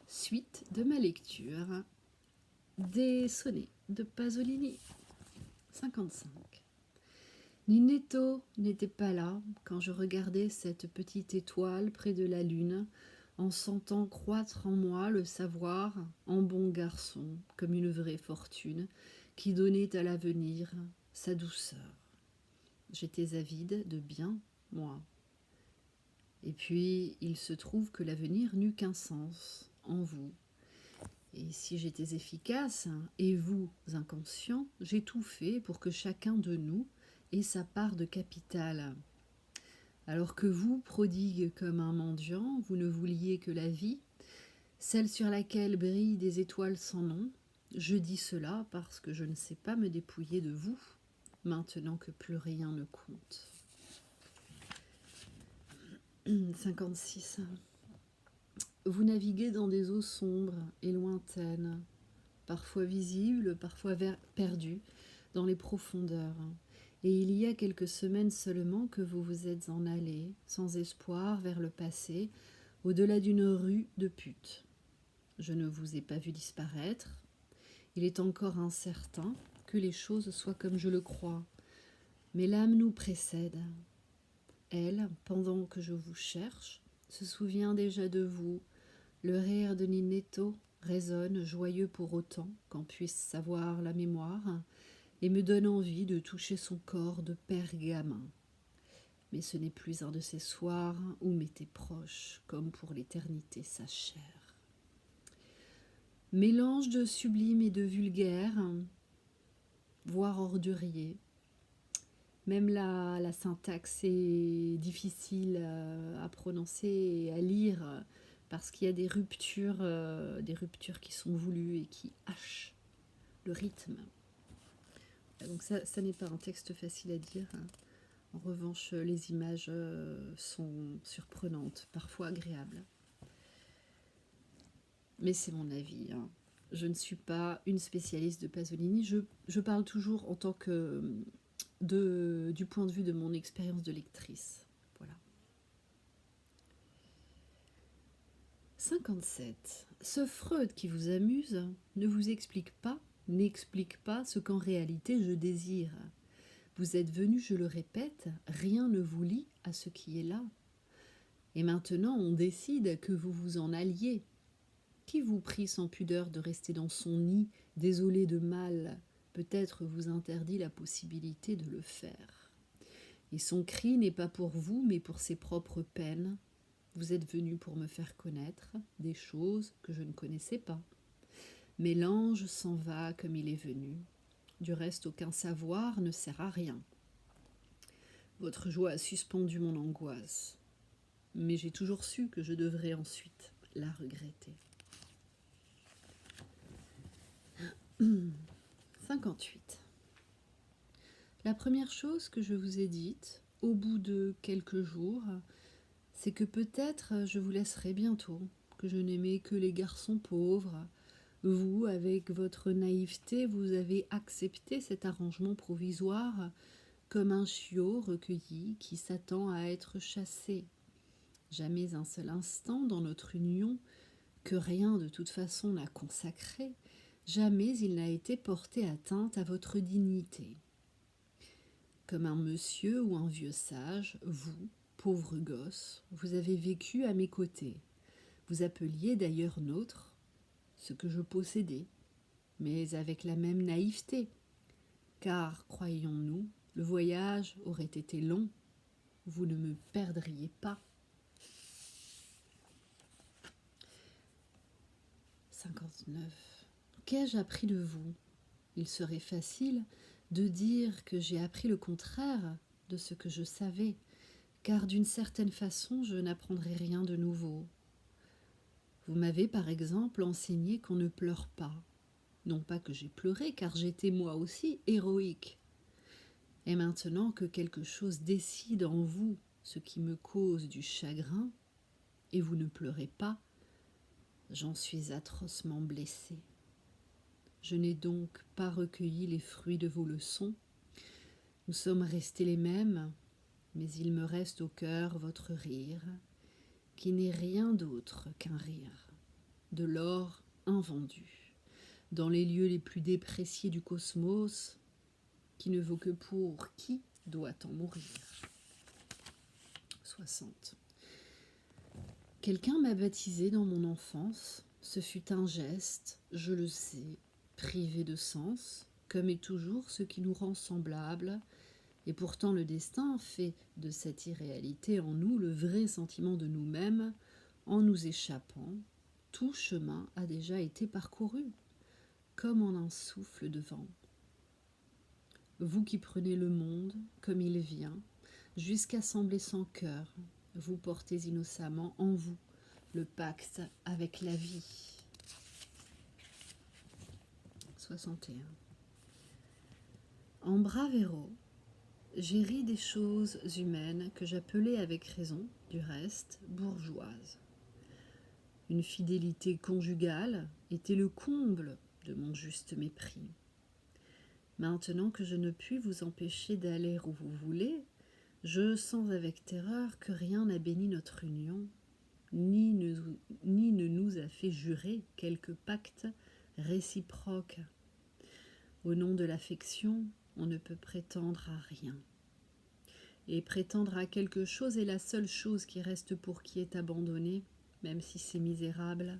Suite de ma lecture des sonnets de Pasolini. 55. Ninetto n'était pas là quand je regardais cette petite étoile près de la lune, en sentant croître en moi le savoir en bon garçon, comme une vraie fortune, qui donnait à l'avenir sa douceur. J'étais avide de bien, moi. Et puis, il se trouve que l'avenir n'eut qu'un sens, en vous. Et si j'étais efficace, et vous inconscient, j'ai tout fait pour que chacun de nous ait sa part de capital. Alors que vous, prodigue comme un mendiant, vous ne vouliez que la vie, celle sur laquelle brillent des étoiles sans nom, je dis cela parce que je ne sais pas me dépouiller de vous, maintenant que plus rien ne compte. 56. Vous naviguez dans des eaux sombres et lointaines, parfois visibles, parfois perdues, dans les profondeurs. Et il y a quelques semaines seulement que vous vous êtes en allé, sans espoir, vers le passé, au-delà d'une rue de putes. Je ne vous ai pas vu disparaître. Il est encore incertain que les choses soient comme je le crois. Mais l'âme nous précède. Elle, pendant que je vous cherche, se souvient déjà de vous. Le rire de Ninetto résonne, joyeux pour autant qu'en puisse savoir la mémoire, et me donne envie de toucher son corps de pergamin. Mais ce n'est plus un de ces soirs où m'était proche, comme pour l'éternité, sa chair. Mélange de sublime et de vulgaire, voire ordurier. Même la syntaxe est difficile à prononcer et à lire parce qu'il y a des ruptures qui sont voulues et qui hachent le rythme. Donc ça n'est pas un texte facile à dire. En revanche, les images sont surprenantes, parfois agréables. Mais c'est mon avis. Je ne suis pas une spécialiste de Pasolini. Je parle toujours en tant que du point de vue de mon expérience de lectrice. Voilà. 57. Ce Freud qui vous amuse ne vous n'explique pas ce qu'en réalité je désire. Vous êtes venu, je le répète, rien ne vous lie à ce qui est là. Et maintenant on décide que vous vous en alliez. Qui vous prie sans pudeur de rester dans son nid, désolé de mal, peut-être vous interdit la possibilité de le faire. Et son cri n'est pas pour vous, mais pour ses propres peines. Vous êtes venu pour me faire connaître des choses que je ne connaissais pas. Mais l'ange s'en va comme il est venu. Du reste, aucun savoir ne sert à rien. Votre joie a suspendu mon angoisse. Mais j'ai toujours su que je devrais ensuite la regretter. 58. La première chose que je vous ai dite, au bout de quelques jours, c'est que peut-être je vous laisserai bientôt, que je n'aimais que les garçons pauvres. Vous, avec votre naïveté, vous avez accepté cet arrangement provisoire comme un chiot recueilli qui s'attend à être chassé. Jamais un seul instant dans notre union, que rien de toute façon n'a consacré, jamais il n'a été porté atteinte à votre dignité. Comme un monsieur ou un vieux sage, vous, pauvre gosse, vous avez vécu à mes côtés. Vous appeliez d'ailleurs nôtre ce que je possédais, mais avec la même naïveté, car, croyons-nous, le voyage aurait été long, vous ne me perdriez pas. 59. Qu'ai-je appris de vous ? Il serait facile de dire que j'ai appris le contraire de ce que je savais, car d'une certaine façon, je n'apprendrai rien de nouveau. Vous m'avez par exemple enseigné qu'on ne pleure pas. Non pas que j'ai pleuré, car j'étais moi aussi héroïque. Et maintenant que quelque chose décide en vous ce qui me cause du chagrin, et vous ne pleurez pas, j'en suis atrocement blessée. Je n'ai donc pas recueilli les fruits de vos leçons. Nous sommes restés les mêmes, mais il me reste au cœur votre rire, qui n'est rien d'autre qu'un rire. de l'or invendu, dans les lieux les plus dépréciés du cosmos, qui ne vaut que pour qui doit en mourir. 60. Quelqu'un m'a baptisé dans mon enfance, ce fut un geste, je le sais, privé de sens, comme est toujours ce qui nous rend semblables, et pourtant le destin fait de cette irréalité en nous le vrai sentiment de nous-mêmes. En nous échappant, tout chemin a déjà été parcouru, comme en un souffle de vent. Vous qui prenez le monde comme il vient, jusqu'à sembler sans cœur, vous portez innocemment en vous le pacte avec la vie. 61. En Bravero, j'ai ri des choses humaines que j'appelais avec raison, du reste, bourgeoises. Une fidélité conjugale était le comble de mon juste mépris. Maintenant que je ne puis vous empêcher d'aller où vous voulez, je sens avec terreur que rien n'a béni notre union, ni ne nous a fait jurer quelque pacte réciproque. Au nom de l'affection, on ne peut prétendre à rien. Et prétendre à quelque chose est la seule chose qui reste pour qui est abandonné, même si c'est misérable.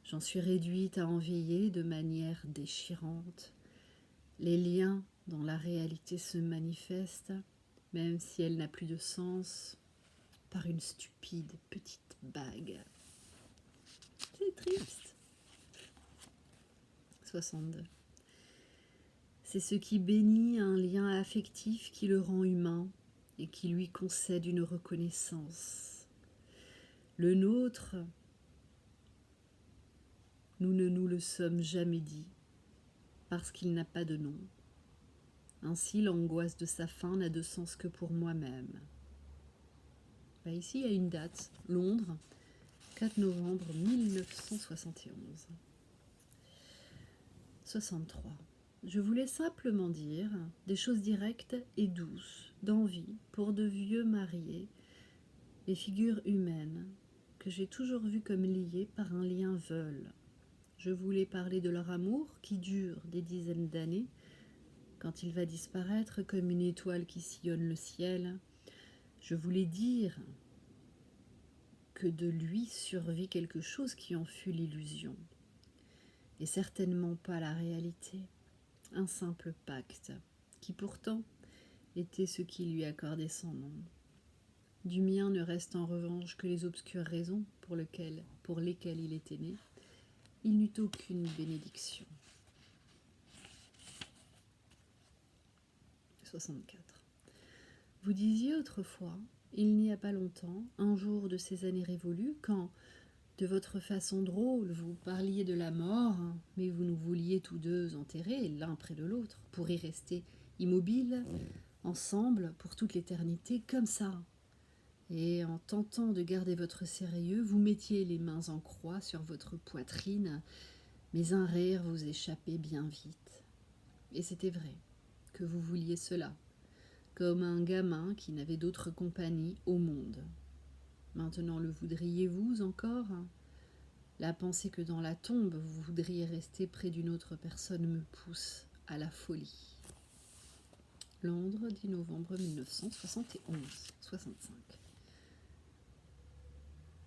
J'en suis réduite à en veiller de manière déchirante. Les liens dont la réalité se manifeste, même si elle n'a plus de sens, par une stupide petite bague. C'est triste. 62. C'est ce qui bénit un lien affectif qui le rend humain et qui lui concède une reconnaissance. Le nôtre, nous ne nous le sommes jamais dit, parce qu'il n'a pas de nom. Ainsi, l'angoisse de sa fin n'a de sens que pour moi-même. Ici, il y a une date, Londres, 4 novembre 1971. 63. Je voulais simplement dire des choses directes et douces, d'envie, pour de vieux mariés, les figures humaines, que j'ai toujours vues comme liées par un lien veule. Je voulais parler de leur amour qui dure des dizaines d'années, quand il va disparaître comme une étoile qui sillonne le ciel. Je voulais dire que de lui survit quelque chose qui en fut l'illusion, et certainement pas la réalité, un simple pacte, qui pourtant était ce qui lui accordait son nom. Du mien ne reste en revanche que les obscures raisons pour lesquelles il était né. Il n'eut aucune bénédiction. 64. Vous disiez autrefois, il n'y a pas longtemps, un jour de ces années révolues, quand, de votre façon drôle, vous parliez de la mort, mais vous nous vouliez tous deux enterrer, l'un près de l'autre, pour y rester immobiles, ensemble, pour toute l'éternité, comme ça. Et en tentant de garder votre sérieux, vous mettiez les mains en croix sur votre poitrine, mais un rire vous échappait bien vite. Et c'était vrai que vous vouliez cela, comme un gamin qui n'avait d'autre compagnie au monde. Maintenant le voudriez-vous encore ? La pensée que dans la tombe vous voudriez rester près d'une autre personne me pousse à la folie. Londres, 10 novembre 1971, 65.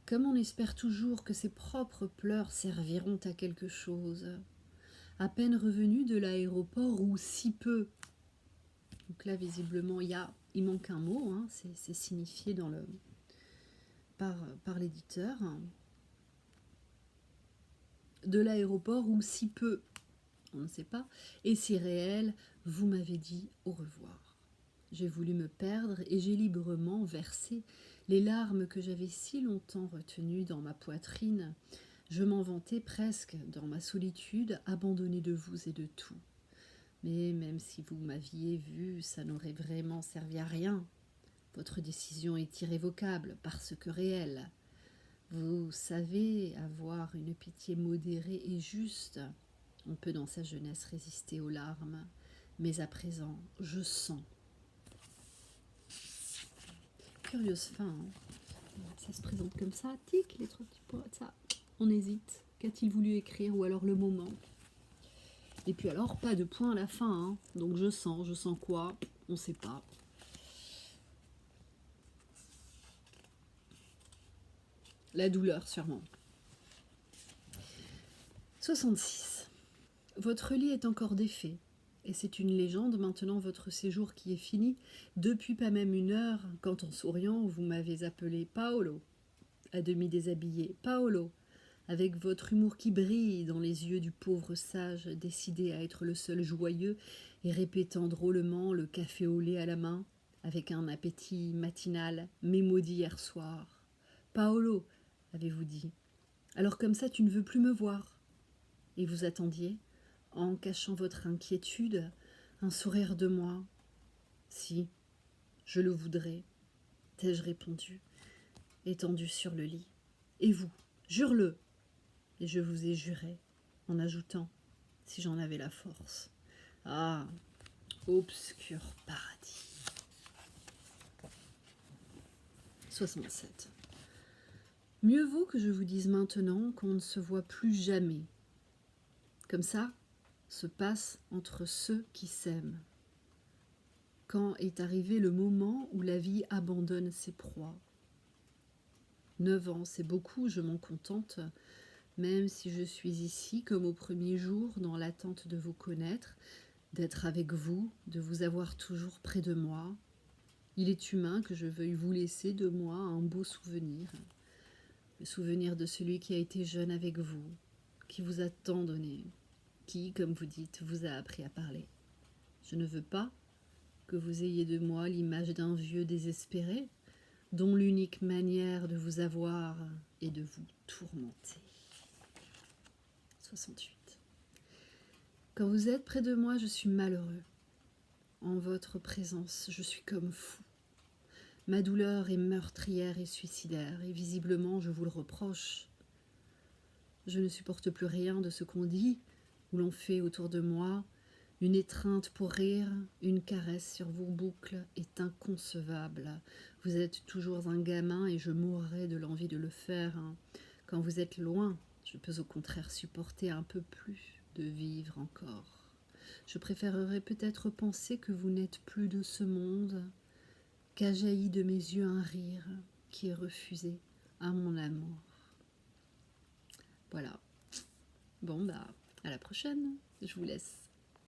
Comme on espère toujours que ses propres pleurs serviront à quelque chose, à peine revenu de l'aéroport ou si peu. Donc là, visiblement, il manque un mot, c'est signifié par l'éditeur. De l'aéroport ou si peu, on ne sait pas, et si réel, vous m'avez dit au revoir. J'ai voulu me perdre et j'ai librement versé les larmes que j'avais si longtemps retenues dans ma poitrine. Je m'en vantais presque dans ma solitude, abandonnée de vous et de tout. Mais même si vous m'aviez vu, ça n'aurait vraiment servi à rien. Votre décision est irrévocable parce que réelle. Vous savez avoir une pitié modérée et juste. On peut dans sa jeunesse résister aux larmes, mais à présent, je sens. Curieuse fin, Ça se présente comme ça, tic, les trois petits points, ça. On hésite. Qu'a-t-il voulu écrire? Ou alors le moment. Et puis alors, pas de point à la fin. Hein. Donc je sens quoi? On ne sait pas. La douleur, sûrement. 66. Votre lit est encore défait. Et c'est une légende maintenant votre séjour qui est fini. Depuis pas même une heure, quand en souriant, vous m'avez appelé Paolo. À demi déshabillé, Paolo. Avec votre humour qui brille dans les yeux du pauvre sage, décidé à être le seul joyeux et répétant drôlement le café au lait à la main, avec un appétit matinal, mais maudit hier soir. Paolo, avez-vous dit, alors comme ça tu ne veux plus me voir. Et vous attendiez, en cachant votre inquiétude, un sourire de moi. Si, je le voudrais, t'ai-je répondu, étendu sur le lit. Et vous, jure-le. Et je vous ai juré, en ajoutant, si j'en avais la force. Ah, obscur paradis. 67. Mieux vaut que je vous dise maintenant qu'on ne se voit plus jamais. Comme ça se passe entre ceux qui s'aiment. Quand est arrivé le moment où la vie abandonne ses proies. 9 ans, c'est beaucoup, je m'en contente, même si je suis ici comme au premier jour dans l'attente de vous connaître, d'être avec vous, de vous avoir toujours près de moi. Il est humain que je veuille vous laisser de moi un beau souvenir, le souvenir de celui qui a été jeune avec vous, qui vous a tant donné, qui, comme vous dites, vous a appris à parler. Je ne veux pas que vous ayez de moi l'image d'un vieux désespéré, dont l'unique manière de vous avoir est de vous tourmenter. 68. Quand vous êtes près de moi, je suis malheureux. En votre présence, je suis comme fou. Ma douleur est meurtrière et suicidaire, et visiblement, je vous le reproche. Je ne supporte plus rien de ce qu'on dit, ou l'on fait autour de moi. Une étreinte pour rire, une caresse sur vos boucles est inconcevable. Vous êtes toujours un gamin et je mourrais de l'envie de le faire. Quand vous êtes loin, je peux au contraire supporter un peu plus de vivre encore. Je préférerais peut-être penser que vous n'êtes plus de ce monde, qu'a jailli de mes yeux un rire qui est refusé à mon amour. Voilà. Bon, à la prochaine. Je vous laisse.